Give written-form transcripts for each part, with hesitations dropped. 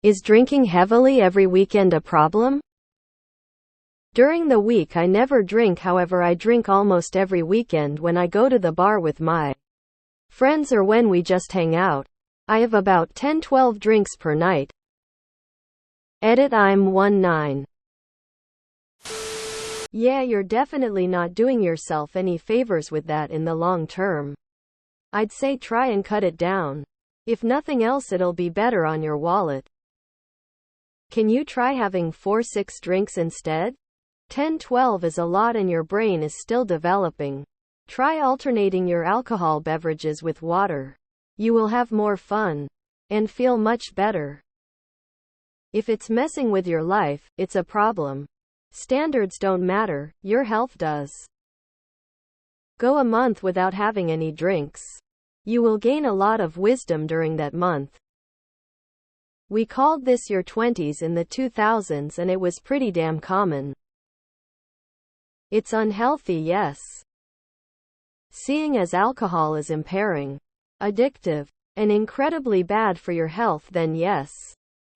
Is drinking heavily every weekend a problem? During the week I never drink, however I drink almost every weekend when I go to the bar with my friends or when we just hang out. I have about 10-12 drinks per night. Edit I'm 19. Yeah, you're definitely not doing yourself any favors with that in the long term. I'd say try and cut it down. If nothing else, it'll be better on your wallet. Can you try having 4-6 drinks instead? 10-12 is a lot and your brain is still developing. Try alternating your alcohol beverages with water. You will have more fun and feel much better. If it's messing with your life, it's a problem. Standards don't matter, your health does. Go a month without having any drinks. You will gain a lot of wisdom during that month. We called this your 20s in the 2000s and it was pretty damn common. It's unhealthy, yes. Seeing as alcohol is impairing, addictive, and incredibly bad for your health, then yes,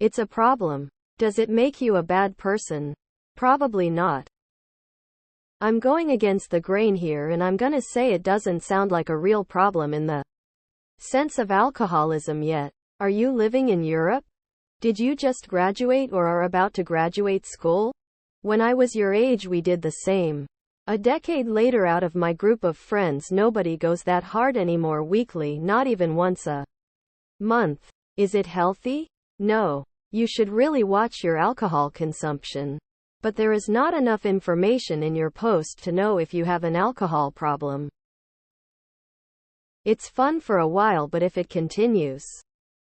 it's a problem. Does it make you a bad person? Probably not. I'm going against the grain here and I'm gonna say it doesn't sound like a real problem in the sense of alcoholism yet. Are you living in Europe? Did you just graduate or are about to graduate school? When I was your age we did the same. A decade later, out of my group of friends nobody goes that hard anymore weekly, not even once a month. Is it healthy? No. You should really watch your alcohol consumption. But there is not enough information in your post to know if you have an alcohol problem. It's fun for a while, but if it continues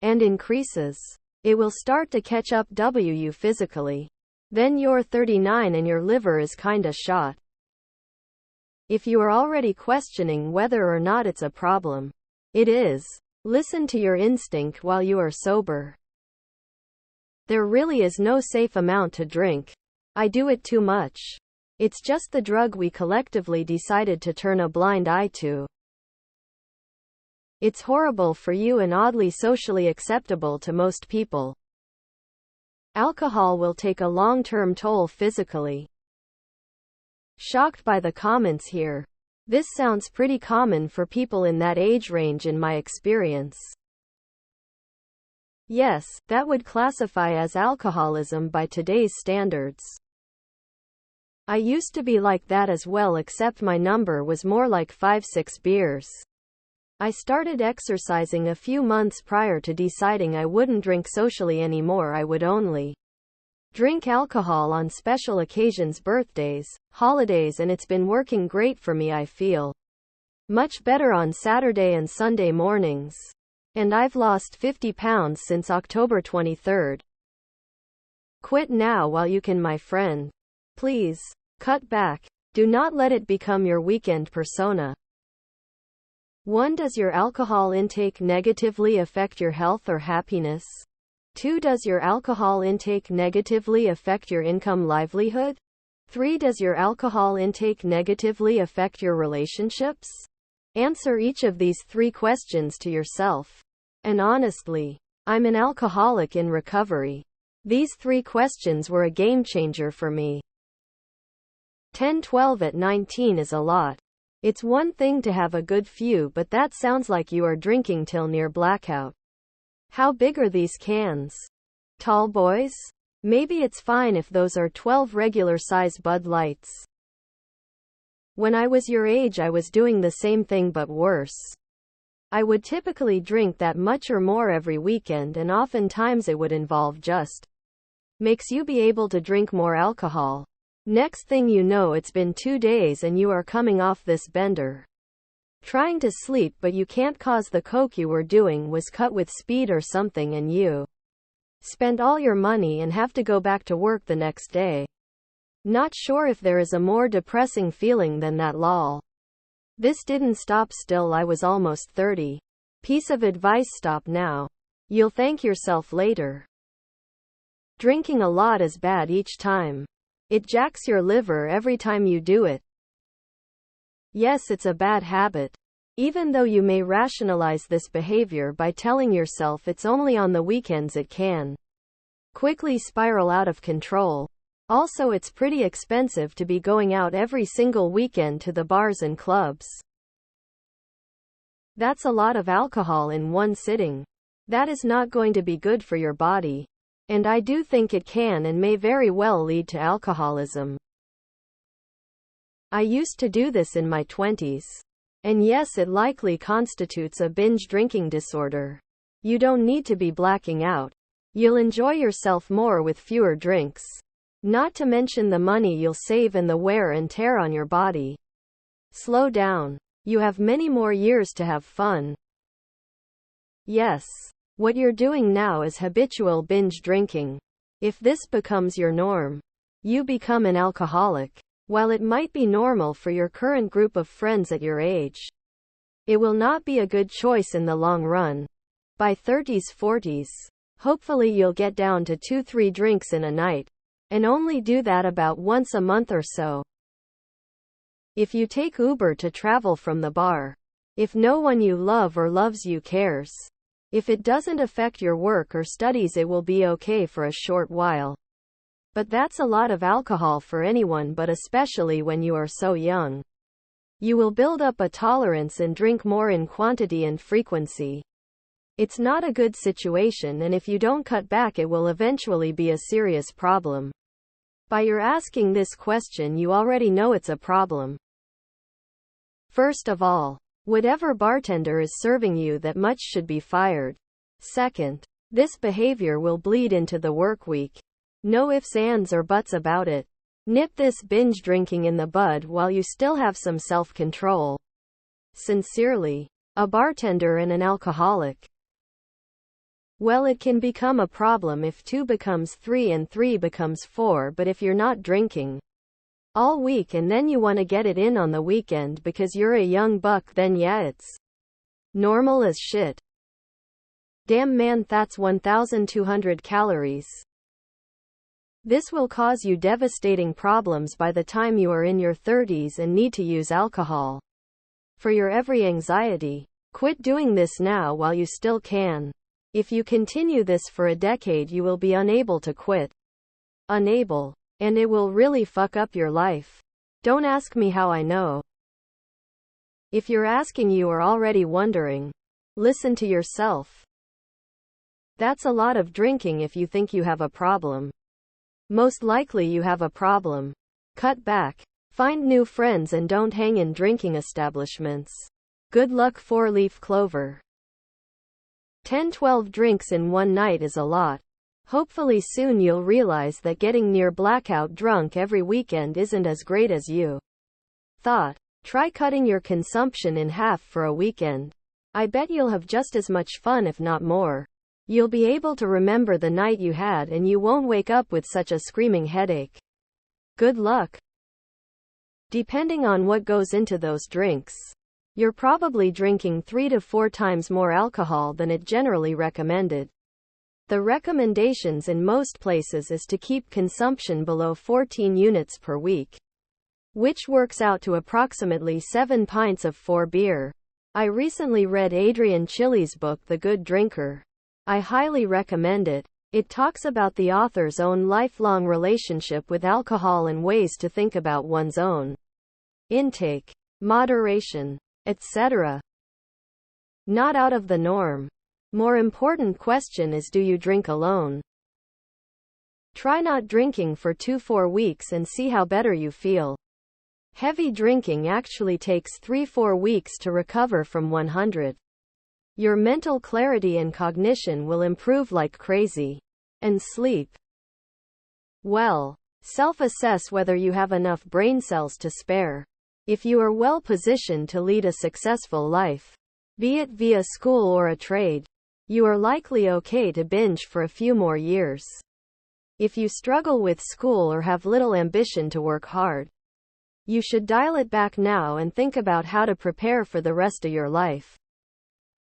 and increases, it will start to catch up with you physically. Then you're 39 and your liver is kinda shot. If you are already questioning whether or not it's a problem, it is. Listen to your instinct while you are sober. There really is no safe amount to drink. I do it too much. It's just the drug we collectively decided to turn a blind eye to. It's horrible for you and oddly socially acceptable to most people. Alcohol will take a long-term toll physically. Shocked by the comments here. This sounds pretty common for people in that age range in my experience. Yes, that would classify as alcoholism by today's standards. I used to be like that as well, except my number was more like 5-6 beers. I started exercising a few months prior to deciding I wouldn't drink socially anymore. I would only drink alcohol on special occasions, birthdays, holidays, and it's been working great for me. I feel much better on Saturday and Sunday mornings. And I've lost 50 pounds since October 23rd. Quit now while you can, my friend. Please, cut back. Do not let it become your weekend persona. 1. Does your alcohol intake negatively affect your health or happiness? 2. Does your alcohol intake negatively affect your income, livelihood? 3. Does your alcohol intake negatively affect your relationships? Answer each of these 3 questions to yourself. And honestly, I'm an alcoholic in recovery. These 3 questions were a game changer for me. 10-12 at 19 is a lot. It's one thing to have a good few, but that sounds like you are drinking till near blackout. How big are these cans? Tall boys? Maybe it's fine if those are 12 regular size Bud Lights. When I was your age I was doing the same thing but worse. I would typically drink that much or more every weekend, and oftentimes it would involve just makes you be able to drink more alcohol. Next thing you know, it's been 2 days and you are coming off this bender. Trying to sleep, but you can't cause the coke you were doing was cut with speed or something and you spent all your money and have to go back to work the next day. Not sure if there is a more depressing feeling than that, lol. This didn't stop still I was almost 30. Piece of advice: stop now. You'll thank yourself later. Drinking a lot is bad each time. It jacks your liver every time you do it. Yes, it's a bad habit. Even though you may rationalize this behavior by telling yourself it's only on the weekends it can quickly spiral out of control. Also, it's pretty expensive to be going out every single weekend to the bars and clubs. That's a lot of alcohol in one sitting. That is not going to be good for your body. And I do think it can and may very well lead to alcoholism. I used to do this in my 20s. And yes, it likely constitutes a binge drinking disorder. You don't need to be blacking out. You'll enjoy yourself more with fewer drinks. Not to mention the money you'll save and the wear and tear on your body. Slow down. You have many more years to have fun. Yes. What you're doing now is habitual binge drinking. If this becomes your norm, you become an alcoholic. While it might be normal for your current group of friends at your age, it will not be a good choice in the long run. By 30s, 40s, hopefully you'll get down to 2-3 drinks in a night, and only do that about once a month or so. If you take Uber to travel from the bar, if no one you love or loves you cares, if it doesn't affect your work or studies, it will be okay for a short while. But that's a lot of alcohol for anyone, but especially when you are so young. You will build up a tolerance and drink more in quantity and frequency. It's not a good situation, and if you don't cut back, it will eventually be a serious problem. By your asking this question, you already know it's a problem. First of all, whatever bartender is serving you that much should be fired. Second, this behavior will bleed into the work week. No ifs, ands, or buts about it. Nip this binge drinking in the bud while you still have some self-control. Sincerely, a bartender and an alcoholic. Well, it can become a problem if 2 becomes 3 and 3 becomes 4, but if you're not drinking all week and then you want to get it in on the weekend because you're a young buck, then yeah, it's normal as shit. Damn man, that's 1,200 calories. This will cause you devastating problems by the time you are in your 30s and need to use alcohol for your every anxiety. Quit doing this now while you still can. If you continue this for a decade, you will be unable to quit. Unable. And it will really fuck up your life. Don't ask me how I know. If you're asking, you are already wondering. Listen to yourself. That's a lot of drinking if you think you have a problem. Most likely you have a problem. Cut back. Find new friends and don't hang in drinking establishments. Good luck, 4-leaf clover. 10-12 drinks in one night is a lot. Hopefully soon you'll realize that getting near blackout drunk every weekend isn't as great as you thought. Try cutting your consumption in half for a weekend. I bet you'll have just as much fun, if not more. You'll be able to remember the night you had and you won't wake up with such a screaming headache. Good luck. Depending on what goes into those drinks, you're probably drinking 3 to 4 times more alcohol than it generally recommended. The recommendations in most places is to keep consumption below 14 units per week, which works out to approximately 7 pints of 4 beer. I recently read Adrian Chile's book, The Good Drinker. I highly recommend it. It talks about the author's own lifelong relationship with alcohol and ways to think about one's own intake, moderation, etc. Not out of the norm. More important question is, do you drink alone? Try not drinking for 2-4 weeks and see how better you feel. Heavy drinking actually takes 3-4 weeks to recover from 100. Your mental clarity and cognition will improve like crazy. And sleep. Well, self-assess whether you have enough brain cells to spare. If you are well positioned to lead a successful life, be it via school or a trade, you are likely okay to binge for a few more years. If you struggle with school or have little ambition to work hard, you should dial it back now and think about how to prepare for the rest of your life.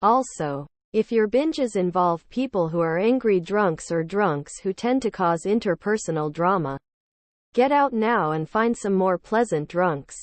Also, if your binges involve people who are angry drunks or drunks who tend to cause interpersonal drama, get out now and find some more pleasant drunks.